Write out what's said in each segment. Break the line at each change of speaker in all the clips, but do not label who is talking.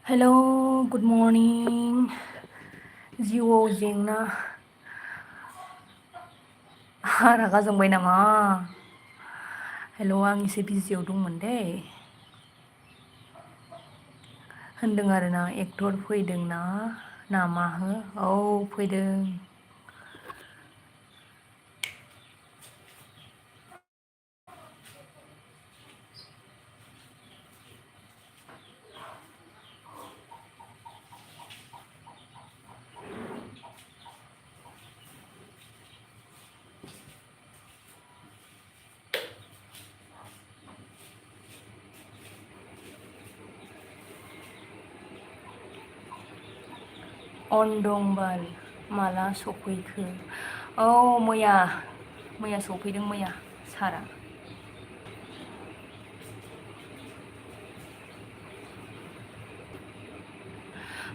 Hello, good morning. जिउआव जेंना रागा जोंबाय नामा? हेल' आं एसे बिजियाव दंमोन दै होनदों आरोना एक्टर फैदों ना नामा हो औ फैदों अनदंबाल माला सफैखो औ मैया मैया सफैदों मैया सारा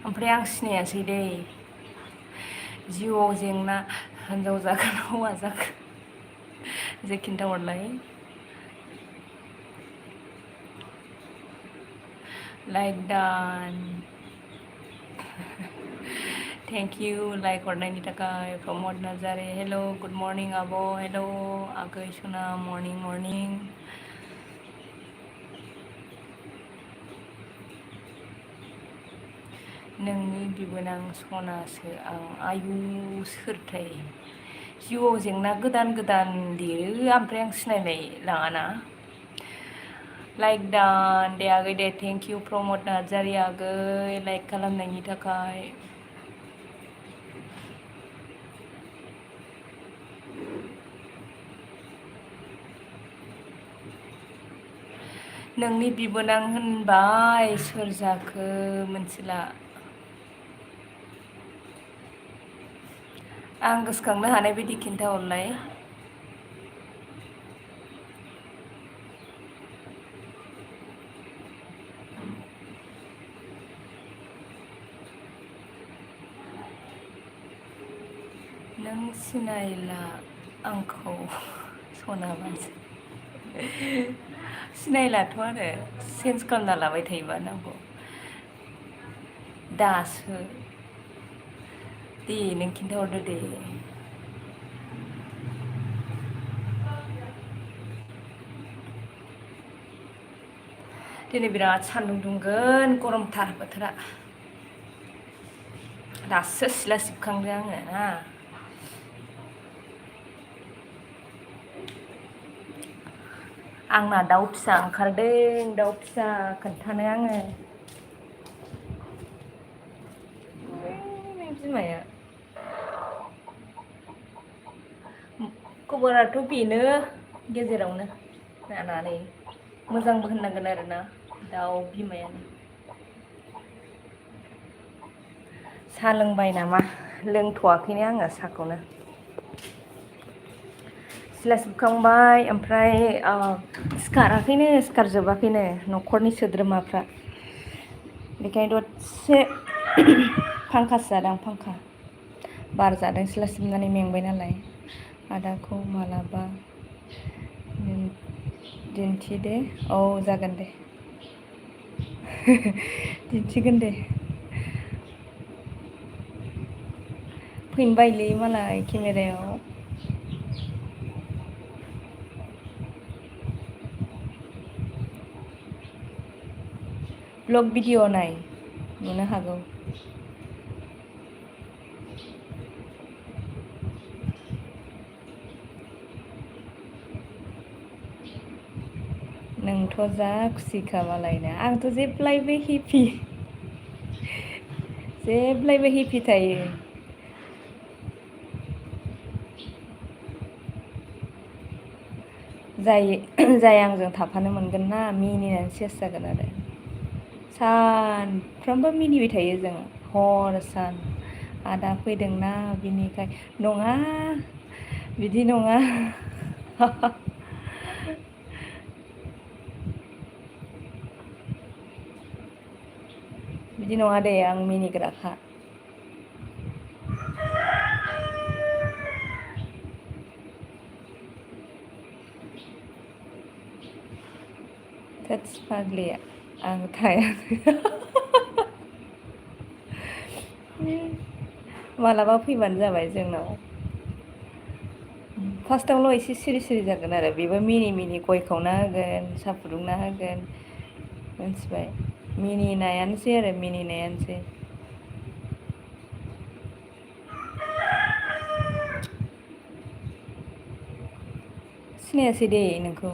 ओमफ्राय आं सिनायासै दै जिउआव जेंना हिनजाव जागोन हौवा जागोन जे खिन्थाहरलाय लाइक डान थेंक इउ लाइक हरनायनि थाखाय Pramod Narzary hello' good morning आब' हेल' आगै सना मर्निं मर्निं नोंनि बिबोनां सनासो आं आयु सोरथाय जिउआव जेंना गोदान गोदान लिरो ओमफ्राय आं सिनायलाय लाङाना लाइक डान दे आगै दे थेंक इउ प्रमद नार्जारि आगै लाइक खालामनायनि थाखाय नोंनि बिबोनां होनबाय सोर जाखो मोनथिला आं गोसोखांनो हानाय बायदि खिन्थाहरलाय नों सिनायला आंखौ सना मानसि सिनायलाथ' आरो चेन्ज खालामना लाबाय थायोबा नांगौ दासो दे नों खिन्थाहरदो दे दिनै बिराद सान्दुं दुंगोन गरमथार बोथोरा दासो सिला सिबखांदों आङो ना आंना दाउ फिसा ओंखारदों दाउ फिसा खोन्थानो आङो नों बिमाया खबराथ' बेनो गेजेरावनो जानानै मोजांबो होननांगोन आरोना दाउ बिमायानो साहा लोंबाय नामा लोंथ'वाखैनो आङो साहाखौनो सिला सिबखांबाय ओमफ्राय सिखारजोबाखैनो न'खरनि सोद्रोमाफ्रा बेखायनो दसे फांखासो जादों फांखा बार जादों सिला सिबनानै मेंबाय नालाय आदाखौ मालाबा दिन्थिदे औ जागोन दे दिन्थिगोन दे फैनो बायोलै मालाय केमेरायाव ब्लग भिडिअ नाय नुनो हागौ नोंथ' जा खुसिखा मालायना आंथ' जेब्लायबो हेपि जेब्लायबो हेपि थायो जाय आंजों थाफानो मोनगोन ना मिनिनानै सेस जागोन आरो सानफ्रोमबो मिनिबाय थायो जों हर सान आदा फैदोंना बिनिखाय नङा बिदि नङा बिदि नङा दे आं मिनिग्राखा थोदस फाग्लिया आं थाया मालाबा फैबानो जाबाय जोंनाव। फार्स्टआवल' एसे सिरि सिरि जागोन आरो बेबो मिनि मिनि गय खावना होगोन साहा फुदुंना होगोन मिथिबाय मिनिनायानोसै आरो मिनिनायानोसै। सिनायासै दे नोंखौ।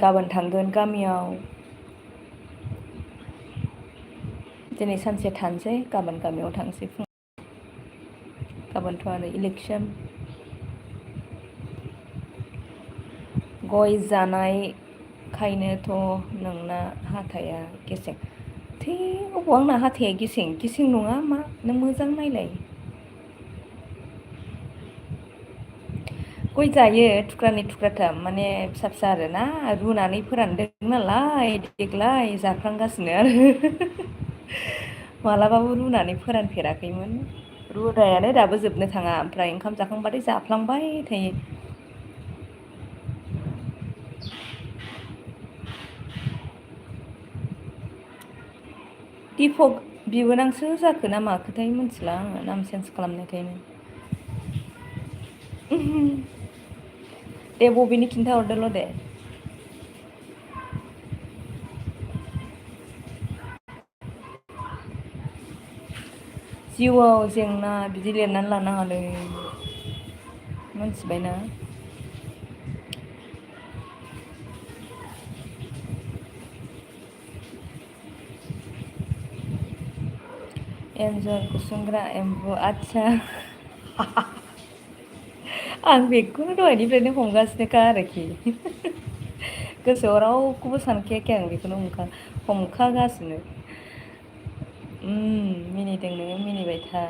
गाबोन थांगोन गामियाव। दिनै सानसे थानोसै गाबोन गामियाव थांसै फुङाव। गाबोनथ' आरो इलेक्सन। गय जानायखायनोथ' नोंना हाथाया गेसें। थै अबाव आंना हाथाया गेसें गेसें नङा मा नों मोजां नायलाय। गय जायो थुख्रानै थुख्राथाम माने फिसा फिसा आरोना रुनानै फोरानदों नालाय देग्लाय जाफ्लांगासिनो आरो। मालाबाबो रुनानै फोरानफेराखैमोन। रुनायानो दाबो जोबनो थाङा ओमफ्राय ओंखाम जाखांबाथाय जाफ्लांबाय थायो। दिपक बिबोनांसो जाखो ना माखोथाय मिथिला आङो नाम चेन्ज खालामनायखायनो। दे बबेनि खिन्थाहरदोल' दे। जिउआव जेंना बिदि लिरनानै लानाङालै मोनथिबायना। एन्जर खुसेंग्रा एम्बु आदसा। आं बेखौनो दहायनिफ्रायनो हमगासिनोखा आरोखि। गोसोआव रावखौबो सानखायाखै आं बेखौनो हमखागासिनो। मिनिदों नोङो मिनिबाय था।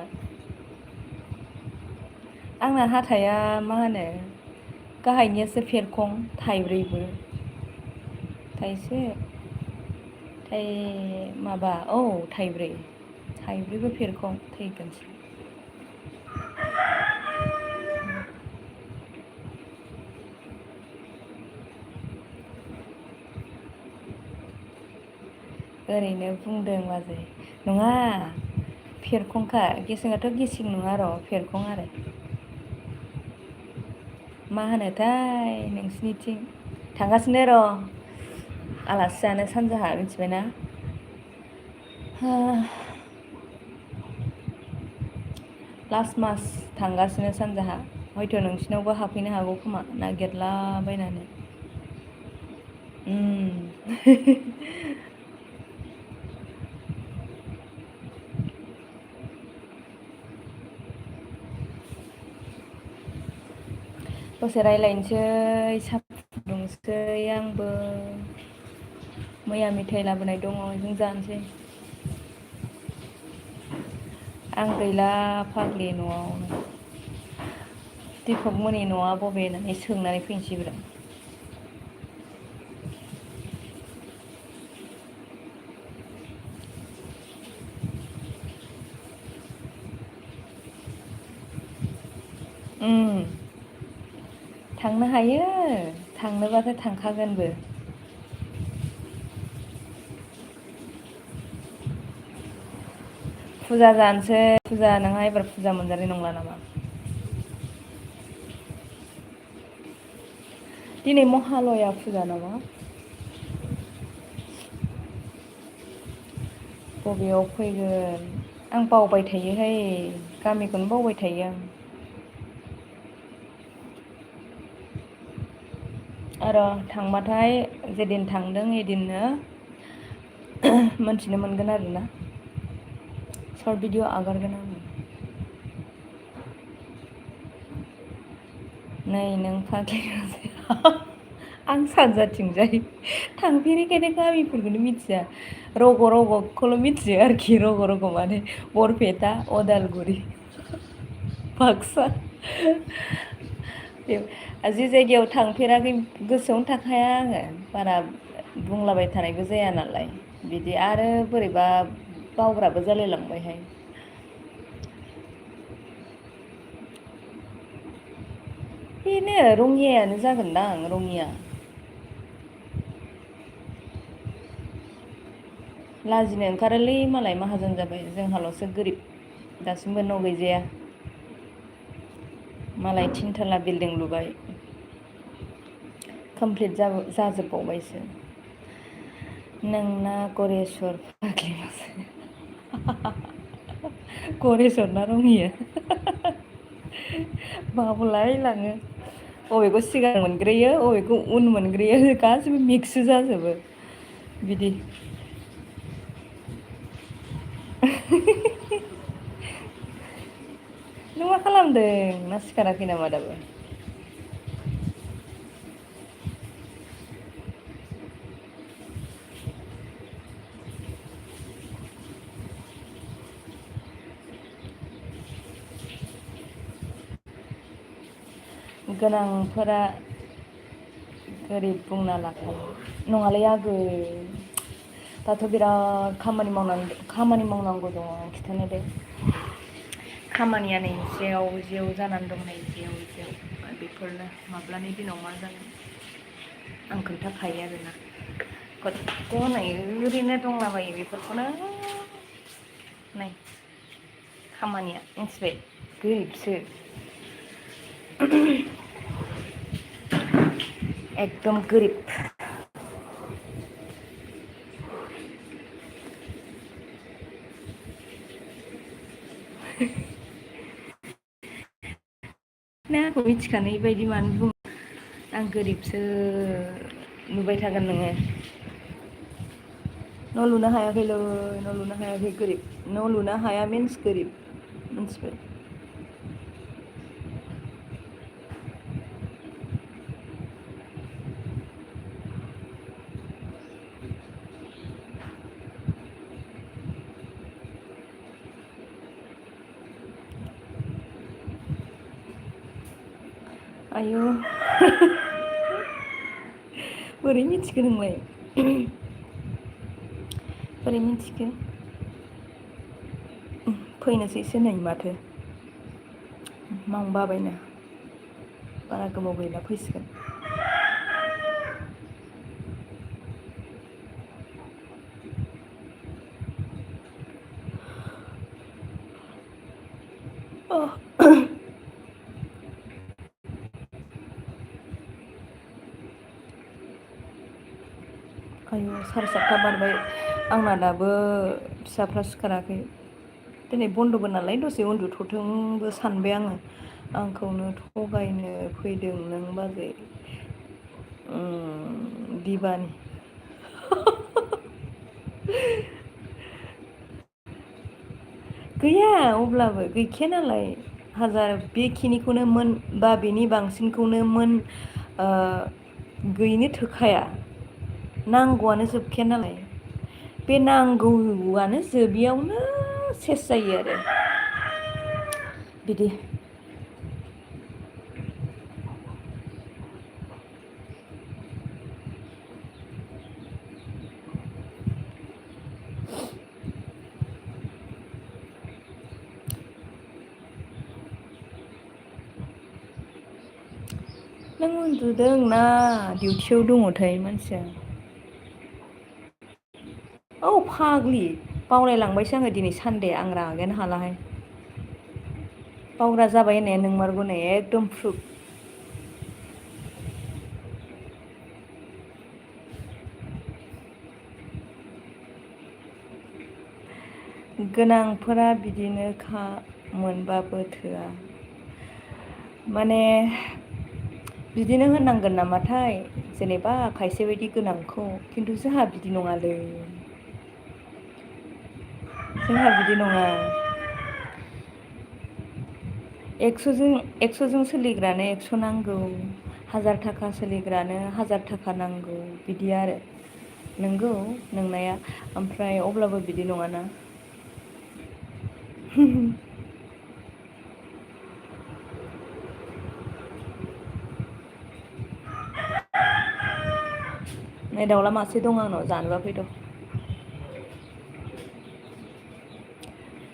आंना हाथाया मा होनो गाहायनियासो फेरखं थाइब्रैबो। थाइसे माबा औ थाइब्रै थाइब्रैबो फेरखं थैगोनसै। ओरैनो बुंदों बाजै नङा फेरखंखा गेसेंआथ' गेसें नङा र' फेरखं आरो। मा होनोथाय नोंसिनिथिं थांगासिनो र'। आलासि जानो सानजाहा मिथिबायना। लास्ट मास थांगासिनो सानजाहा हयथ' नोंसिनावबो हाबफैनो हागौ खोमा नागिरलाबायनानै। दसे रायज्लायनोसै साहा फुदुंसै आंबो। मैया मेथाइ लाबोनाय दङ बेजों जानोसै। आं गैला फाग्लि न'आवनो। दिपक मोननि न'आ बबे होननानै सोंनानै फैनोसै ब्रा। थांनो हायो थांनोबाथाय थांखागोनबो। फुजा जानोसै फुजा नोंहा एबार फुजा मोनजानाय नंला नामा। दिनै महालया फुजा नामा। बबेयाव फैगोन आं बावबाय थायोहाय गामिखौनो बावबाय थायो आं। र' थांबाथाय जेदिन थांदों ओइदिननो मोनथिनो मोनगोन आरोना सर्ट भिडिअ आगारगोन आङो। नै नों फाग्लि आं सानजाथिंजाय थांफेरिखायनो गामिफोरखौनो मिथिया। रग' रग'खौल' मिथियो आरोखि रग' रग' माने बरपेटा अदालगुरि बाक्सा जि जायगायाव थांफेराखै गोसोआवनो थाखाया आङो बारा बुंलाबाय थानायबो जाया नालाय बिदि आरो बोरैबा बावग्राबो जालायलांबायहाय। बेनो रङियायानो जागोनदां रङिया। लाजिनो ओंखारोलै मालाय माहाजोन जाबाय जोंहाल'सो गोरिब दासिमबो न' गैजाया मालाय 3 थाला बिल्डिं लुबाय कमप्लिट जाजोबबावबायसो नोंना गरेस्वर फाग्लिल'सो गरेस्वर ना रङिया बाबलाय लाङो अबेखौ सिगां मोनग्रोयो अबेखौ उन मोनग्रोयो गासिबो मिक्स जाजोबो बिदि नों मा खालामदों ना सिखाराखै नामा दाबो गोनांफोरा गोरिब बुंना लाखायो नङालै आगै दाथ' बिराद खामानि मावनांगौ दङ खिन्थानो दे खामानिया नै जेव जेव जानानै दं नै जेव जेव बेफोरनो माब्लानि दिनाव मा जागोन आं खोन्थाखायो आरोना खथ' नै ओरैनो दंलाबायो बेफोरखौनो नै खामानिया मिथिबाय गोरिबसो एकदम गोरिब नों आंखौ मिथिखानाय बायदि मानो बुङो आं गोरिबसो नुबाय थागोन नोङो न' लुनो हायाखैलै न' लुनो हायाखै गोरिब न' लुनो हाया मिन्स गोरिब मिथिबाय आयु बोरै मिथिखो नोंलाय बोरै मिथिखो फैनोसैसो नै माथो बाबायनो बारा गोबाव गैला फैसिगोन आयु 7:30 बारबाय आंना दाबो फिसाफ्रा सिखाराखै दिनै बन्द'बो नालाय दसे उन्दुथ'थोंबो सानबाय आङो आंखौनो थगायनो फैदों नों बाजै दिबानि गैया अब्लाबो गैखाया नालाय हाजार बेखिनिखौनो मोन बा बेनि बांसिनखौनो मोन गैयैनो थोखाया नांगौआनो जोबखाया नालाय बे नांगौआनो जोबियावनो सेस जायो आरो बिदि नों उन्दुदों ना डिउटियाव दङथाय मानसिया औ फाग्लि बावलायलांबायसो आङो दिनै सानदे आं रागायानो हालाहाय बावग्रा जाबाय होननाया नोंमारगौ नै एकदम प्रुफ गोनांफोरा बिदिनोखा मोनबाबो थोआ माने बिदिनो होननांगोन नामाथाय जेनेबा खायसे बायदि गोनांखौ खिन्थु जोंहा बिदि नङालै जोंहा बिदि नङा 100जों सोलिग्रानो 100 नांगौ 1000 थाखा सोलिग्रानो 1000 थाखा नांगौ बिदि आरो नंगौ नोंनाया ओमफ्राय अब्लाबो बिदि नङाना नै दाउला मासे दं आंनाव जानोबा फैद'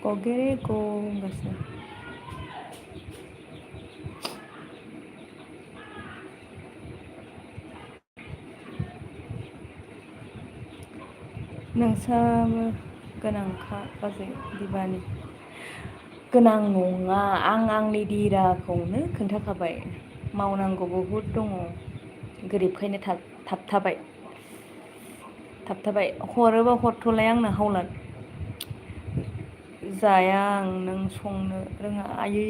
गगेरे ग होनगासिनो नोंसाबो गोनांखा बाजै बिदिबानि गोनां नङा आं आंनि दिराखौनो खोन्थाखाबाय मावनांगौ बहुद दङ गोरिबखायनो थाबथाबाय हरोबा हरथ'लाय आंनो हावलाद जाया आं नों संनो रोङा आयै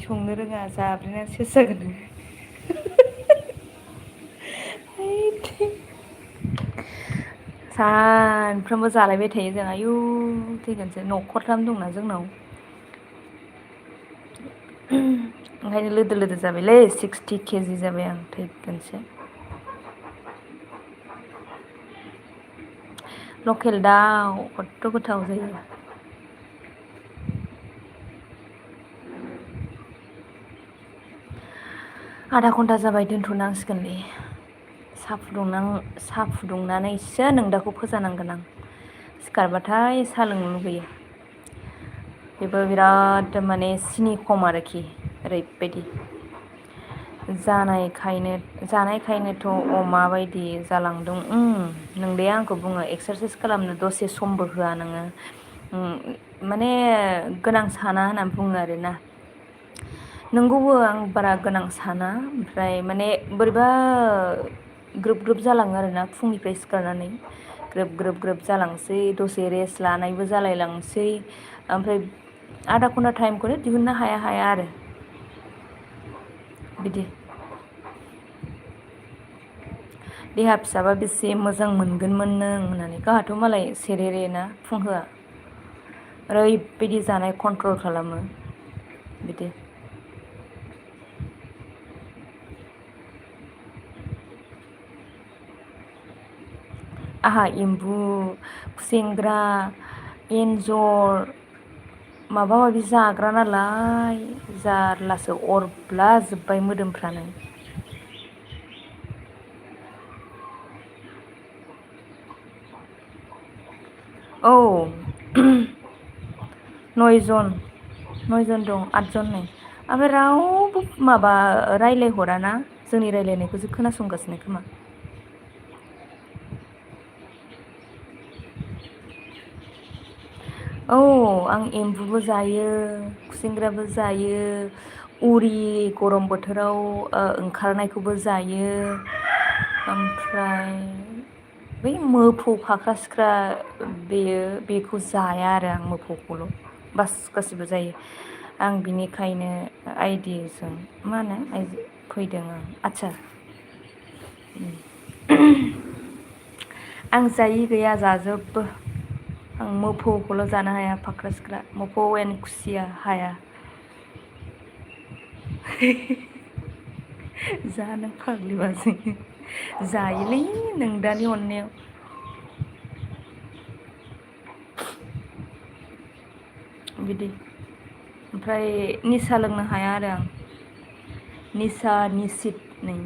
संनो रोङा जाब्रेना सेस जागोन सानफ्रोमबो जालायबाय थायो जों आयु थैगोनसो न'खरथाम दंना जोंनाव ओंखायनो लोदो लोदो जाबायलै 60 केजि जाबाय आं थैगोनसो लकेल दाउ खथ्थ' गोथाव जायो आधा घन्टा जाबाय दोनथ'नांसिगोनलै साहा फुदुंनानैसो नोंदाखौ फोजानांगोन आं सिखारबाथाय साहा लोंनो लुगैयो बेबो बिराद माने सिनि खम आरोखि ओरैबायदि जानायखायनोथ' अमा बायदि जालांदों नोंदाया आंखौ बुङो एक्सारसाइस खालामनो दसे समबो होआ नोङो माने गोनां साना होननानै बुङो आरोना नंगौबो आं बारा गोनां साना ओमफ्राय माने बोरैबा ग्रोब ग्रोब जालाङो आरोना फुंनिफ्राय सिखारनानै ग्रोब ग्रोब ग्रोब जालांसै दसे रेस्ट लानायबो जालायलांसै ओमफ्राय आधा घन्टा टाइमखौनो दिहुननो हाया आरो बिदि देहा फिसाबा बेसे मोजां मोनगोनमोन नों होननानै गाहाथ' मालाय सेरेरे ना फुं होआ ओरैबायदि जानाय कन्ट्रल खालामो बिदि आहा एम्बु खुसेंग्रा एन्जर माबा माबि जाग्रा नालाय जारलासो अरब्ला जोब्बाय मोदोमफ्रानो औ नयजन दं 8जन नै ओमफ्राय रावबो माबा रायज्लायहराना जोंनि रायज्लायनायखौसो खोनासंगासिनो खोमा औ आं एम्बुबो जायो खुसेंग्राबो जायो उरि गरम बोथोराव ओंखारनायखौबो जायो ओमफ्राय बै मोफौ फाख्रा सिख्रा बेखौ जाया आरो आं मोफौखौल' बास गासिबो जायो आं बिनिखायनो आइदिजों मा होनो फैदों आं आदसा आं जायि गैया जाजोबो आं मोफौखौल' जानो हाया फाख्रा सिख्रा मोफौ एन खुसिया हाया जानो फाग्लिबाजै जायोलै नों दानि अननायाव बिदि ओमफ्राय निसा लोंनो हाया आरो आं निसा निसित नै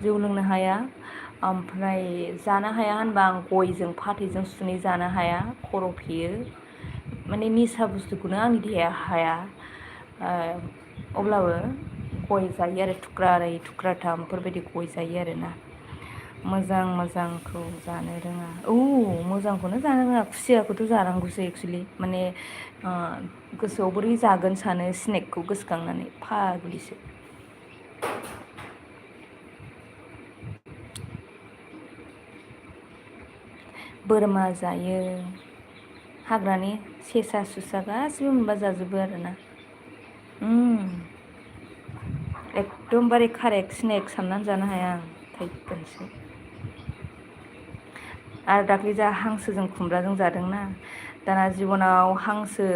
जौ लोंनो हाया ओमफ्राय जानो हाया होनबा आं गयजों फाथैजों सुनै जानो हाया खर' फेयो माने निसा बुस्थुखौनो आंनि देहाया हाया अब्लाबो गय जायो आरो थुख्रानै थुख्राथामफोरबायदि गय जायो आरोना मोजांखौ जानो रोङा मोजांखौनो जानो रोङा खुसियाखौथ' जानांगौसो एक्सुवेलि माने गोसोआव बोरै जागोन सानो स्नेकखौ गोसोखांनानै फाग्लिसो बोरमा जायो हाग्रानि सेसा सुसा गासिबो मोनबा जाजोबो आरोना एकदमबारे कारेक्ट स्नेक साननानै जानो हाया आं थैगोनसो आरो दाख्लै जा हांसोजों खुमब्राजों जादोंना दाना जिबनाव हांसो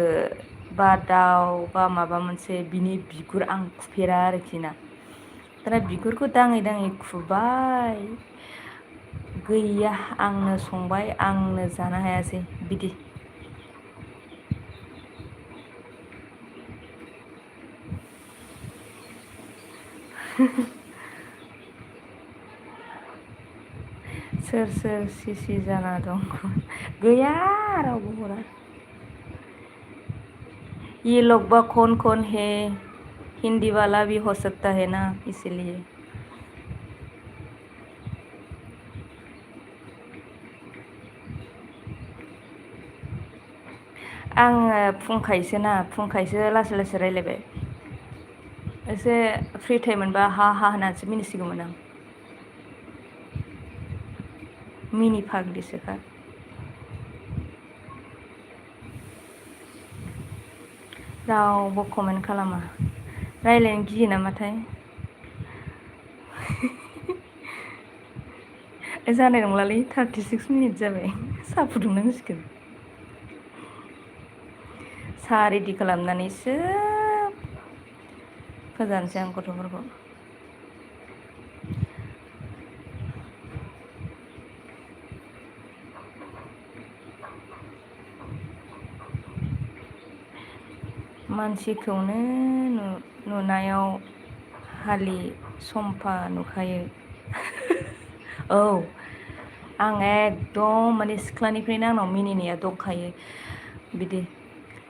बा दाउ बा माबा मोनसे बिनि बिगुर आं खुफेरा आरोखि ना दाना बिगुरखौ दाङै दाङै खुबाय गैया आंनो संबाय आंनो जानो हायासै बिदि सोर सिसि जाना दं गैया रावबो हरा ये लोग बा कौन है हिंदी वाला भी हो सकता है ना इसीलिए आङो फुंखायसो लासै लासै रायलायबाय एसे फ्रि टाइम मोनबा हा हा होननानैसो मिनिसिगौमोन आं मिनि फाग्लिसोखा रावबो कमेन्ट खालामा रायलायनो गियो नामाथाय जानाय नंलालै 36 मिनिट जाबाय साहा फुदुंनांसिगोन साहा रेडि खालामनानैसो फोजानोसै आं गथ'फोरखौ मानसिखौनो नुनायाव हालि सम्फा नुखायो औ आं एकदम माने सिख्लानिफ्रायनो आंनाव मिनिनाया दंखायो बिदि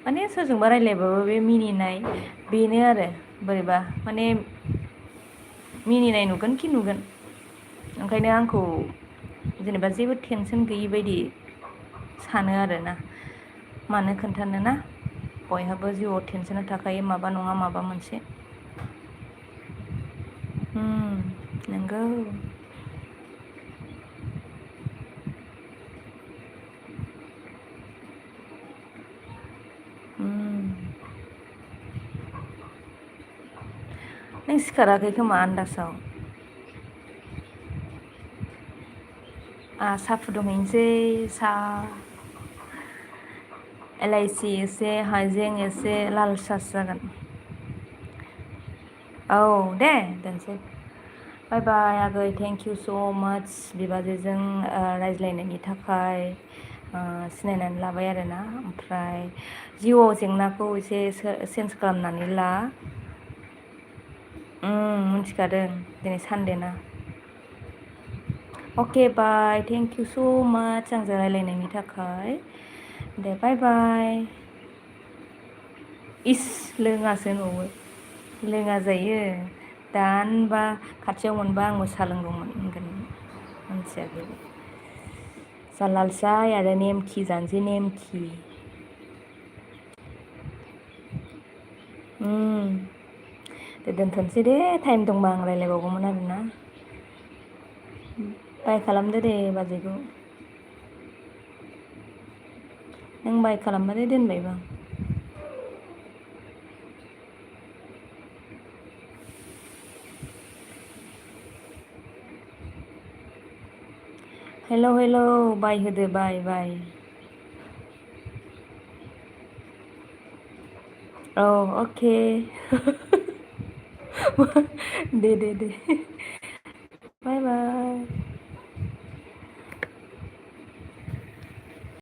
माने सोरजोंबा रायलायबाबो बे मिनिनाय बेनो आरो बोरैबा माने मिनिनाय नुगोन कि नुगोन ओंखायनो आंखौ जेनेबा जेबो टेनसन गैयि बायदि सानो आरोना मानो खोन्थानो ना बयहाबो जिउआव टेनसना थाखायो माबा नङा माबा मोनसे नंगौ नों सिखाराखै खोमा आन्दासाव साहा फुदुंहैनोसै एलाइसि एसे हाइजें एसे लाल सासो जागोन औ दे दोनसै बाय बाय आगै थेंक इउ स' माच बिबाजैजों रायज्लायनायनि थाखाय सिनायनानै लाबाय आरोना ओमफ्राय जिउआव जेंनाखौ एसे चेन्ज खालामनानै ला मिथिखादों दिनै सानदे ना अके बाय थेंक इउ स' माच आंजों रायलायनायनि थाखाय दे बाय बाय इस लोङासो होनबावो लोङा जायो दानबा खाथियाव मोनबा आंबो सा लोंगौमोन होनगोन मानसिया बे जारलासोहाय आरो नेमखि जानोसै नेमखि दे दोनथ'नोसै दे टाइम दंबा आं रायलायबावगौमोन आरोना बाय खालामदो दे बाजैखौ नों बाय खालामबाथाय दोनबायबो आं हेलौ हेलौ बाय होदो बाय बाय औ अके दे बाय बाय